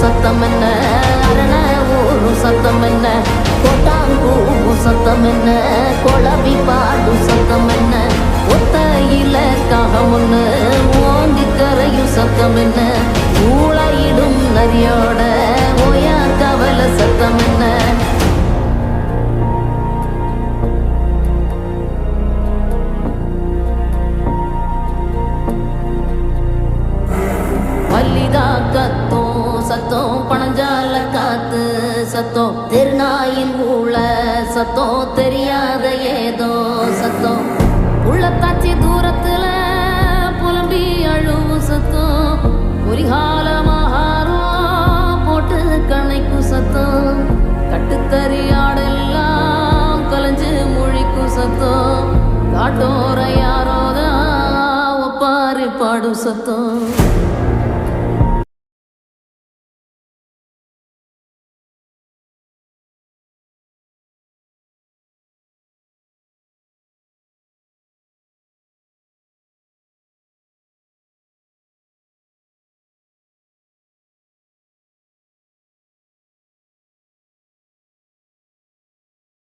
சத்தம் என்ன, அரண ஊரும் சத்தம் என்ன, கொட்டாங்கூவும் சத்தம் என்ன, கொளவி பாடும் சத்தம் என்ன, ஒத்தையில காகமுன்னு ஓங்கி கரையும் சத்தம் என்ன, ஊழையிடும் நரியோட ஓயா கவலை சத்தம் என்ன. மல்லிகா கத்தோம் சத்தம், பணஞ்சால காத்து சத்தம், திருநாயின் ஊழ சத்தம், தெரியாத ஏதோ சத்தம், உள்ளத்தாச்சி தூரத்துல புலம்பி அழுவும் சத்தம், பொறிகாலமாகாரம் போட்டு கணைக்கும் சத்தம், கட்டுத்தறியாடெல்லாம் கலைஞ்சு முழிக்கும் சத்தம், காட்டோர யாரோதான் ஒப்பாரி பாடும் சத்தம்.